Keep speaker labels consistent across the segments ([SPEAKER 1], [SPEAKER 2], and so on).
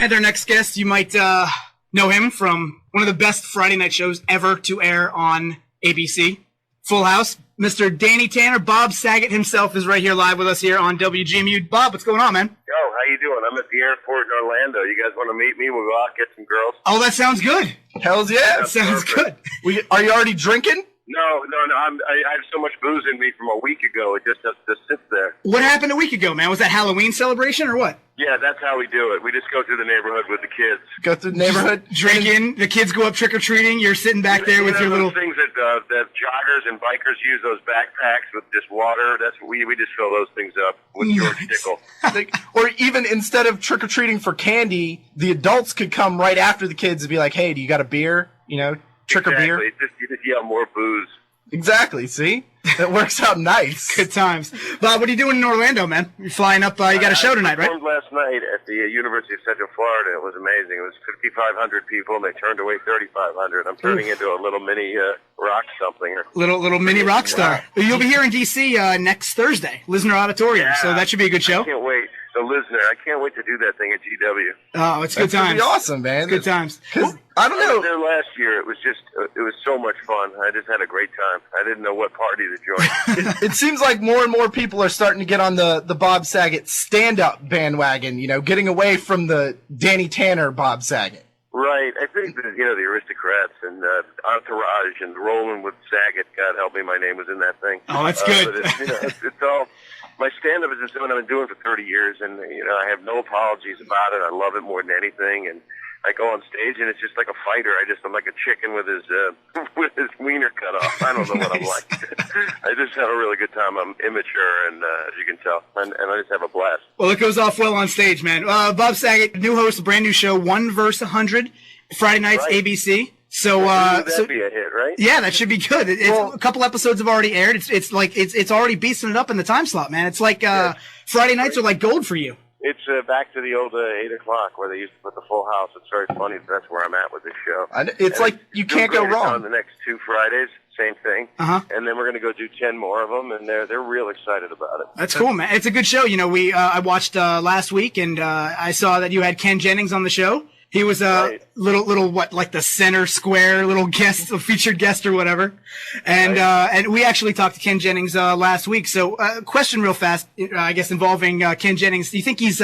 [SPEAKER 1] And our next guest, you might know him from one of the best Friday night shows ever to air on ABC, Full House. Mr. Danny Tanner, Bob Saget himself is right here live with us here on WGMU. Bob, what's going on, man?
[SPEAKER 2] Yo, how you doing? I'm at the airport in Orlando. You guys want to meet me? We'll go out, get some girls.
[SPEAKER 1] Oh, that sounds good.
[SPEAKER 3] Hells yeah.
[SPEAKER 1] That sounds good.
[SPEAKER 3] Are you already drinking?
[SPEAKER 2] No. I have so much booze in me from a week ago. It just sits there.
[SPEAKER 1] What happened a week ago, man? Was that Halloween celebration or what?
[SPEAKER 2] Yeah, that's how we do it. We just go through the neighborhood with the kids.
[SPEAKER 3] Go through the neighborhood,
[SPEAKER 1] drinking. The kids go up trick or treating. You're sitting back there with your little
[SPEAKER 2] things that joggers and bikers use. Those backpacks with just water. That's we just fill those things up with George Dickel.
[SPEAKER 3] Or even instead of trick or treating for candy, the adults could come right after the kids and be like, "Hey, do you got a beer? You know, trick or beer."
[SPEAKER 2] You just yell more booze.
[SPEAKER 3] Exactly. See, that works out nice.
[SPEAKER 1] Good times. Bob, what are you doing in Orlando, man? You're flying up. You got a show tonight, right?
[SPEAKER 2] I performed last night at the University of Central Florida. It was amazing. It was 5,500 people, and they turned away 3,500. I'm turning into a little mini rock something.
[SPEAKER 1] Little mini rock star. You'll be here in D.C. Next Thursday, Lisner Auditorium. Yeah, so that should be a good show.
[SPEAKER 2] I can't wait. The Lisner. I can't wait to do that thing at GW.
[SPEAKER 1] Oh, it's good times.
[SPEAKER 3] That'd be awesome, man.
[SPEAKER 1] It's good times.
[SPEAKER 3] I don't know.
[SPEAKER 2] I was there last year. It was so much fun. I just had a great time. I didn't know what party to join.
[SPEAKER 3] It seems like more and more people are starting to get on the Bob Saget stand-up bandwagon, you know, getting away from the Danny Tanner Bob Saget.
[SPEAKER 2] Right. I think that, the Aristocrats and Entourage and Rolling with Saget, God help me, my name was in that thing.
[SPEAKER 1] Oh, that's good.
[SPEAKER 2] But it's all... My stand-up is just something I've been doing for 30 years, and, I have no apologies about it. I love it more than anything, and I go on stage, and it's just like a fighter. I'm like a chicken with his wiener cut off. I don't know what I'm like. I just have a really good time. I'm immature, and as you can tell, and I just have a blast.
[SPEAKER 1] Well, it goes off well on stage, man. Bob Saget, new host, a brand new show, 1 vs. 100, Friday nights, right. ABC. So,
[SPEAKER 2] that'd be a hit, right?
[SPEAKER 1] Yeah, that should be good. A couple episodes have already aired. It's already beasting it up in the time slot, man. It's like Friday nights are like gold for you.
[SPEAKER 2] It's back to the old 8 o'clock where they used to put the Full House. It's very funny. That's where I'm at with this show.
[SPEAKER 3] It's like you can't go wrong.
[SPEAKER 2] On the next 2 Fridays, same thing. And then we're going to go do 10 more of them, and they're real excited about it.
[SPEAKER 1] That's cool, man. It's a good show. I watched last week, and I saw that you had Ken Jennings on the show. He was a little like the center square little guest, a featured guest or whatever. And and we actually talked to Ken Jennings last week. So question real fast, I guess involving Ken Jennings. Do you think he's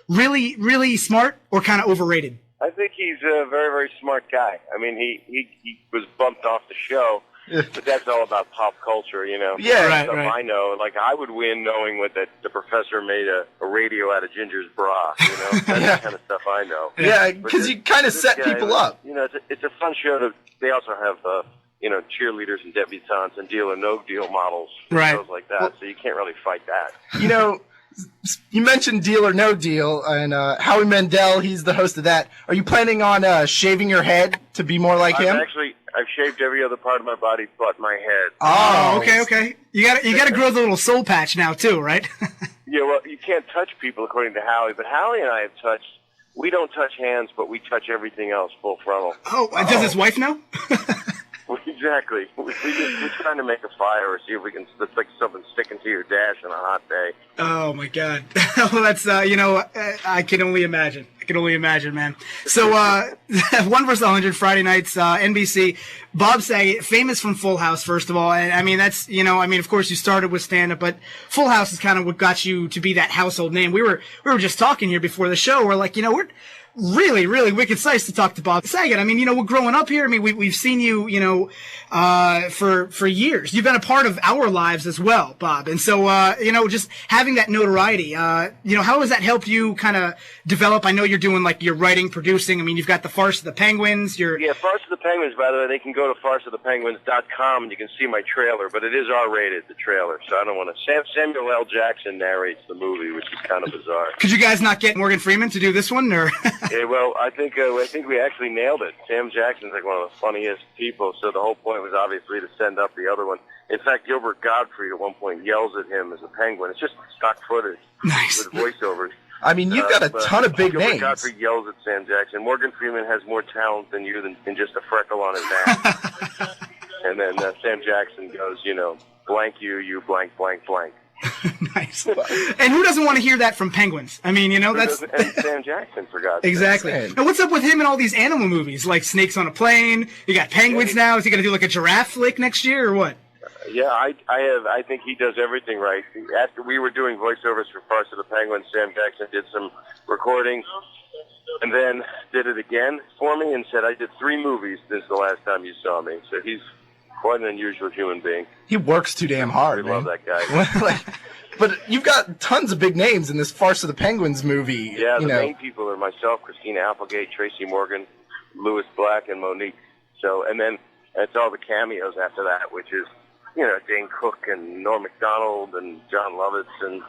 [SPEAKER 1] really, really smart or kind of overrated?
[SPEAKER 2] I think he's a very, very smart guy. I mean, he was bumped off the show. But that's all about pop culture,
[SPEAKER 3] Yeah,
[SPEAKER 2] right. I know, like I would win knowing that the professor made a radio out of Ginger's bra. That's the kind of stuff I know.
[SPEAKER 3] Yeah, because you kind of set people up.
[SPEAKER 2] It's a fun show. They also have cheerleaders and debutantes and deal or no deal models, shows like that. So you can't really fight that.
[SPEAKER 3] You mentioned Deal or No Deal, and Howie Mandel, he's the host of that. Are you planning on shaving your head to be more like him?
[SPEAKER 2] I've shaved every other part of my body but my head.
[SPEAKER 1] Oh, okay. You got to grow the little soul patch now too, right?
[SPEAKER 2] Yeah, well, you can't touch people according to Howie, but Howie and I have touched. We don't touch hands, but we touch everything else full frontal.
[SPEAKER 1] Oh, does his wife know?
[SPEAKER 2] Exactly. We're trying to make a fire or see if we can. It's like something sticking to your dash on a hot day.
[SPEAKER 1] Oh my God. Well, that's I can only imagine. Man. So 1 vs. 100 Friday nights, NBC. Bob Saget, famous from Full House, first of all. And I mean, that's of course you started with stand-up, but Full House is kind of what got you to be that household name. We were just talking here before the show. We're like, we're really, really wicked nice to talk to Bob Saget. I mean, we're growing up here. I mean, we've seen you, for years. You've been a part of our lives as well, Bob. And so, just having that notoriety, how has that helped you kind of develop? I know you're doing like your writing, producing. I mean, you've got the Farce of the Penguins.
[SPEAKER 2] Farce of the Penguins, by the way, they can go to farceofthepenguins.com and you can see my trailer, but it is R-rated, the trailer. So I don't want to. Samuel L. Jackson narrates the movie, which is kind of bizarre.
[SPEAKER 1] Could you guys not get Morgan Freeman to do this one, or?
[SPEAKER 2] Yeah, well, I think we actually nailed it. Sam Jackson's like one of the funniest people, so the whole point was obviously to send up the other one. In fact, Gilbert Gottfried at one point yells at him as a penguin. It's just stock footage with voiceovers.
[SPEAKER 3] I mean, you've got a ton of big names.
[SPEAKER 2] Gilbert Gottfried yells at Sam Jackson. Morgan Freeman has more talent than you than just a freckle on his neck. And then Sam Jackson goes, blank you blank, blank, blank.
[SPEAKER 1] Nice. And who doesn't want to hear that from penguins? I mean, that's
[SPEAKER 2] and Sam Jackson, for God's sake.
[SPEAKER 1] exactly. Now, what's up with him and all these animal movies, like Snakes on a Plane? You got penguins now. Is he going to do like a giraffe flick next year or what?
[SPEAKER 2] Yeah, I think he does everything right. After we were doing voiceovers for parts of the Penguins, Sam Jackson did some recording and then did it again for me and said, I did 3 movies since the last time you saw me. So he's quite an unusual human being.
[SPEAKER 3] He works too damn hard,
[SPEAKER 2] We
[SPEAKER 3] man.
[SPEAKER 2] love that guy.
[SPEAKER 3] But you've got tons of big names in this Farce of the Penguins movie.
[SPEAKER 2] Yeah, the main people are myself, Christina Applegate, Tracy Morgan, Louis Black, and Monique. So, and then it's all the cameos after that, which is, Dane Cook and Norm Macdonald and John Lovitz and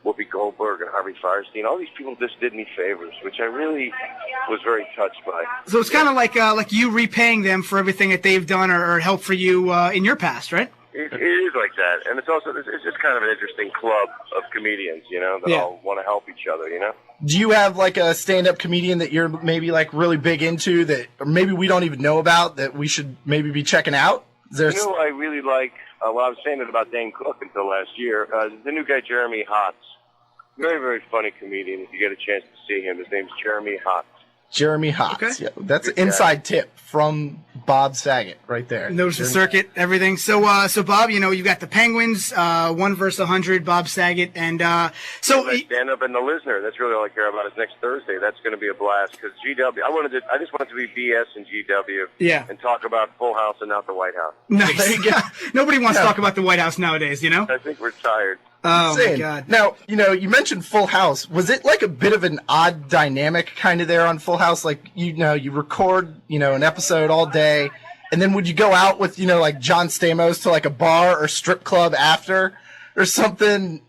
[SPEAKER 2] Whoopi Goldberg and Harvey Firestein. All these people just did me favors, which I really was very touched by.
[SPEAKER 1] So it's kind of like you repaying them for everything that they've done or helped for you in your past, right?
[SPEAKER 2] It is like that, and it's just kind of an interesting club of comedians, that all want to help each other,
[SPEAKER 3] Do you have like a stand-up comedian that you're maybe like really big into that, or maybe we don't even know about that we should maybe be checking out?
[SPEAKER 2] I really like. Well, I was saying it about Dane Cook until last year. The new guy, Jeremy Hotz. Very, very funny comedian. If you get a chance to see him, his name's Jeremy Hotz.
[SPEAKER 3] Jeremy Hotz.
[SPEAKER 1] Okay.
[SPEAKER 3] Yeah, that's an inside tip from Bob Saget right there.
[SPEAKER 1] Knows the circuit, everything. So Bob, you've got the Penguins, 1 vs. 100, Bob Saget, and so
[SPEAKER 2] stand up in the listener. That's really all I care about. Is next Thursday. That's going to be a blast because GW. I just wanted to be BS and GW.
[SPEAKER 1] Yeah.
[SPEAKER 2] And talk about Full House and not the White House.
[SPEAKER 1] Nice. Nobody wants to talk about the White House nowadays,
[SPEAKER 2] I think we're tired.
[SPEAKER 1] Oh
[SPEAKER 3] Insane.
[SPEAKER 1] my God.
[SPEAKER 3] Now, you mentioned Full House. Was it like a bit of an odd dynamic kind of there on Full House? Like, you record, an episode all day, and then would you go out with, like John Stamos to like a bar or strip club after or something?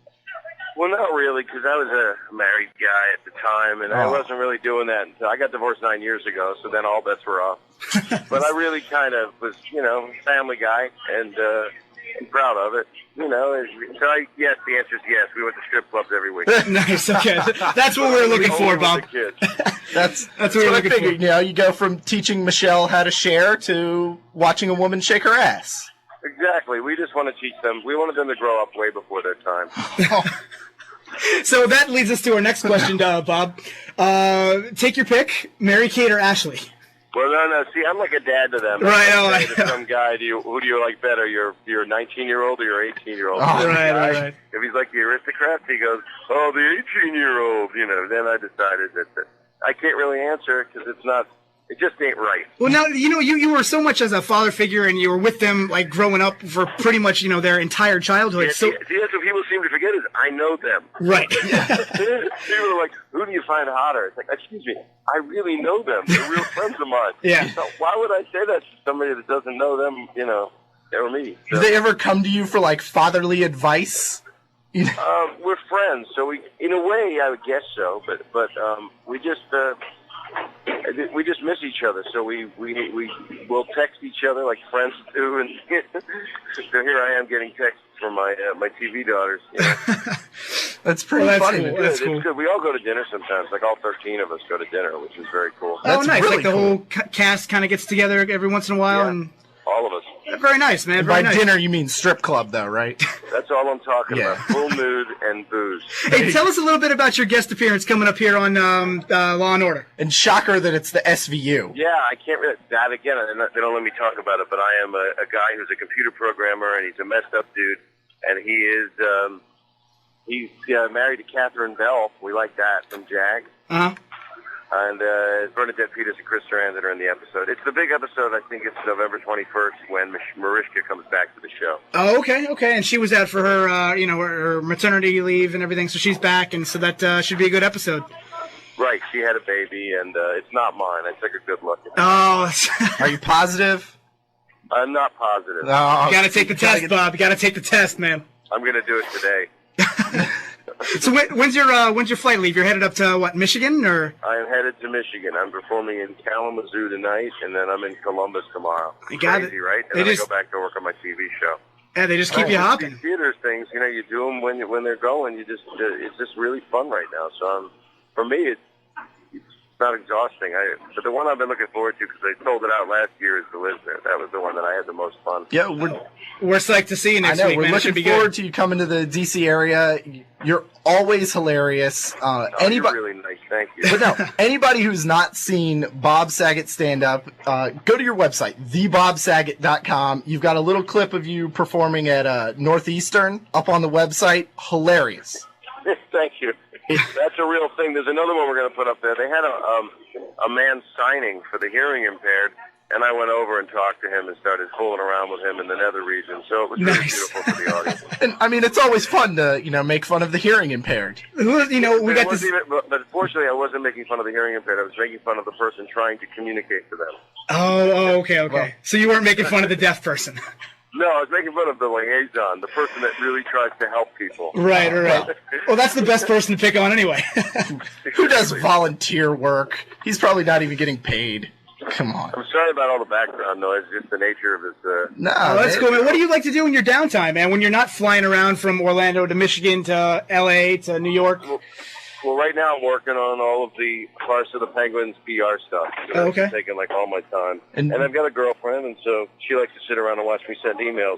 [SPEAKER 2] Well, not really, because I was a married guy at the time, and I wasn't really doing that until I got divorced 9 years ago, so then all bets were off. But I really kind of was, family guy, and I'm proud of it. So yes, the answer is yes. We went to strip clubs every week.
[SPEAKER 1] Nice. Okay, that's what we're looking for, Bob.
[SPEAKER 3] That's
[SPEAKER 1] what we're looking for.
[SPEAKER 3] You go from teaching Michelle how to share to watching a woman shake her ass.
[SPEAKER 2] Exactly. We just want to teach them. We wanted them to grow up way before their time.
[SPEAKER 1] So that leads us to our next question, Bob. Take your pick: Mary Kate or Ashley?
[SPEAKER 2] Well, no. See, I'm like a dad to them.
[SPEAKER 1] Right.
[SPEAKER 2] To some guy, who do you like better? Your 19-year-old or your 18-year-old?
[SPEAKER 1] Right.
[SPEAKER 2] If he's like the aristocrat, he goes, "Oh, the 18-year-old." Then I decided that I can't really answer because it's not. It just ain't right.
[SPEAKER 1] Well, now, you were so much as a father figure, and you were with them, like, growing up for pretty much, their entire childhood.
[SPEAKER 2] Yeah,
[SPEAKER 1] so
[SPEAKER 2] see, that's what people seem to forget is I know them.
[SPEAKER 1] Right.
[SPEAKER 2] People are like, who do you find hotter? It's like, excuse me, I really know them. They're real friends of mine.
[SPEAKER 1] Yeah.
[SPEAKER 2] So why would I say that to somebody that doesn't know them, or me? So,
[SPEAKER 3] Do they ever come to you for, like, fatherly advice?
[SPEAKER 2] we're friends, so in a way, I would guess so, but we just miss each other, so we will text each other like friends do, and so here I am getting texts from my TV daughters.
[SPEAKER 3] That's pretty funny.
[SPEAKER 1] Cool. That's cool.
[SPEAKER 2] It's good. We all go to dinner sometimes, like all 13 of us go to dinner, which is very cool.
[SPEAKER 1] Oh, nice.
[SPEAKER 3] Really
[SPEAKER 1] like the
[SPEAKER 3] cool.
[SPEAKER 1] whole cast kind of gets together every once in a while.
[SPEAKER 2] Yeah.
[SPEAKER 1] And
[SPEAKER 2] All of us.
[SPEAKER 1] very nice, man.
[SPEAKER 3] By
[SPEAKER 1] Very nice.
[SPEAKER 3] dinner, you mean strip club, though, right?
[SPEAKER 2] That's all I'm talking
[SPEAKER 3] Yeah.
[SPEAKER 2] about. Full nude and booze.
[SPEAKER 1] Hey, tell us a little bit about your guest appearance coming up here on Law and Order.
[SPEAKER 3] And shocker that it's the SVU.
[SPEAKER 2] Yeah, I can't really. That again, they don't let me talk about it. But I am a guy who's a computer programmer, and he's a messed up dude. And he is he's married to Catherine Bell. We like that from Jag.
[SPEAKER 1] Uh-huh.
[SPEAKER 2] And Bernadette Peters and Chris Sarandon are in the episode. It's the big episode. I think it's November 21st when Mariska comes back to the show.
[SPEAKER 1] Oh, okay. And she was out for her, her maternity leave and everything, so she's back, and so that should be a good episode.
[SPEAKER 2] Right, she had a baby, and it's not mine. I took a good look at it.
[SPEAKER 1] Oh,
[SPEAKER 3] Are you positive?
[SPEAKER 2] I'm not positive.
[SPEAKER 3] No.
[SPEAKER 1] you got to take the test, Bob. You got to take the test, man.
[SPEAKER 2] I'm going to do it today.
[SPEAKER 1] So when's your flight leave? You're headed up to what, Michigan, or?
[SPEAKER 2] I am headed to Michigan. I'm performing in Kalamazoo tonight, and then I'm in Columbus tomorrow.
[SPEAKER 1] You got
[SPEAKER 2] Crazy,
[SPEAKER 1] it.
[SPEAKER 2] right?
[SPEAKER 1] They
[SPEAKER 2] And then
[SPEAKER 1] just-
[SPEAKER 2] I go back to work on my TV show.
[SPEAKER 1] Yeah, they just keep you hopping.
[SPEAKER 2] These theaters things, you do them when they're going. It's just really fun right now. So for me, not exhausting. But the one I've been looking forward to, because they sold it out last year, is The Listener. That was the one that I had the most fun.
[SPEAKER 3] Yeah,
[SPEAKER 1] we're psyched to see you next week,
[SPEAKER 3] we're
[SPEAKER 1] man.
[SPEAKER 3] looking forward to you coming to the D.C. area. You're always hilarious.
[SPEAKER 2] You're really nice. Thank you.
[SPEAKER 3] But no, anybody who's not seen Bob Saget stand up, go to your website, thebobsaget.com. You've got a little clip of you performing at Northeastern up on the website. Hilarious.
[SPEAKER 2] Thank you. That's a real thing. There's another one we're going to put up there. They had a man signing for the hearing impaired, and I went over and talked to him and started fooling around with him in the nether region. So it was really beautiful for the audience.
[SPEAKER 3] And I mean, it's always fun to make fun of the hearing impaired.
[SPEAKER 1] We got this.
[SPEAKER 2] But fortunately, I wasn't making fun of the hearing impaired. I was making fun of the person trying to communicate to them.
[SPEAKER 1] Oh, okay. Well, so you weren't making fun of the deaf person.
[SPEAKER 2] No, I was making fun of the liaison, the person that really tries to help people.
[SPEAKER 1] Right. Well, that's the best person to pick on anyway.
[SPEAKER 3] Who does volunteer work? He's probably not even getting paid. Come on.
[SPEAKER 2] I'm sorry about all the background noise. Just the nature of this.
[SPEAKER 3] No,
[SPEAKER 1] that's cool, man. What do you like to do in your downtime, man? When you're not flying around from Orlando to Michigan to L.A. to New York?
[SPEAKER 2] Well, right now I'm working on all of the Farce of the Penguins PR stuff. So
[SPEAKER 1] okay.
[SPEAKER 2] It's taking all my time.
[SPEAKER 3] And
[SPEAKER 2] I've got a girlfriend, and so she likes to sit around and watch me send emails.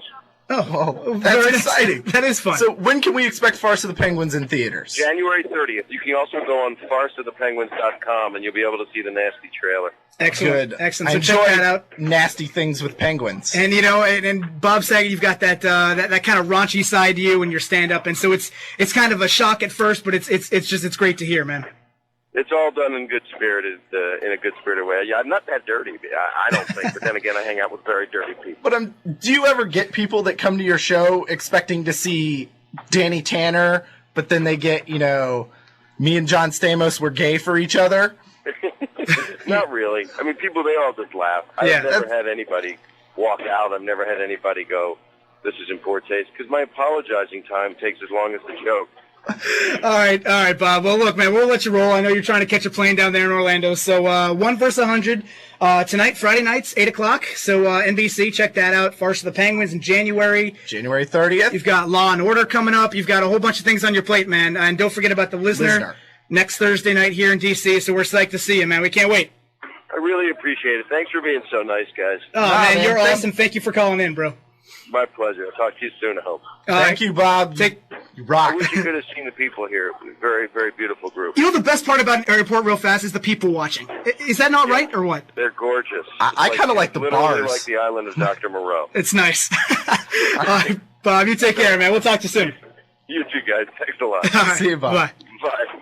[SPEAKER 1] Oh,
[SPEAKER 3] that's exciting.
[SPEAKER 1] That is fun.
[SPEAKER 3] So when can we expect Farce of the Penguins in theaters?
[SPEAKER 2] January 30th. You can also go on farceofthepenguins.com, and you'll be able to see the nasty trailer.
[SPEAKER 1] Excellent.
[SPEAKER 3] Good.
[SPEAKER 1] Excellent.
[SPEAKER 3] I
[SPEAKER 1] So
[SPEAKER 3] enjoy
[SPEAKER 1] check that out.
[SPEAKER 3] Nasty things with penguins.
[SPEAKER 1] And and Bob Saget, you've got that kind of raunchy side to you when you're stand up, and so it's kind of a shock at first, but it's great to hear, man.
[SPEAKER 2] It's all done in good spirited, in a good spirited way. Yeah, I'm not that dirty. I don't think, but then again, I hang out with very dirty people.
[SPEAKER 3] But do you ever get people that come to your show expecting to see Danny Tanner, but then they get me and John Stamos were gay for each other?
[SPEAKER 2] Not really. I mean, people, they all just laugh. I've never had anybody walk out. I've never had anybody go, this is in poor taste, because my apologizing time takes as long as the joke.
[SPEAKER 1] All right, Bob. Well, look, man, we'll let you roll. I know you're trying to catch a plane down there in Orlando. So 1 vs. 100 tonight, Friday nights, 8 o'clock. So NBC, check that out. Farce of the Penguins in January
[SPEAKER 3] 30th.
[SPEAKER 1] You've got Law and Order coming up. You've got a whole bunch of things on your plate, man. And don't forget about The Listener. Next Thursday night here in D.C., so we're psyched to see you, man. We can't wait.
[SPEAKER 2] I really appreciate it. Thanks for being so nice, guys.
[SPEAKER 1] Oh, man, you're awesome. Thank you for calling in, bro.
[SPEAKER 2] My pleasure. I'll talk to you soon, I hope.
[SPEAKER 3] Thank you, Bob. You rock.
[SPEAKER 2] I wish you could have seen the people here. Very, very beautiful group.
[SPEAKER 1] You know, the best part about Airport real fast is the people watching. Is that not right, or what?
[SPEAKER 2] They're gorgeous.
[SPEAKER 3] I kind of like the bars.
[SPEAKER 2] Like the island of Dr. Moreau.
[SPEAKER 1] It's nice. All right, Bob, you take care, man. We'll talk to you soon.
[SPEAKER 2] You too, guys. Thanks a lot.
[SPEAKER 1] Right.
[SPEAKER 3] See you, Bob.
[SPEAKER 1] Bye.
[SPEAKER 2] Bye.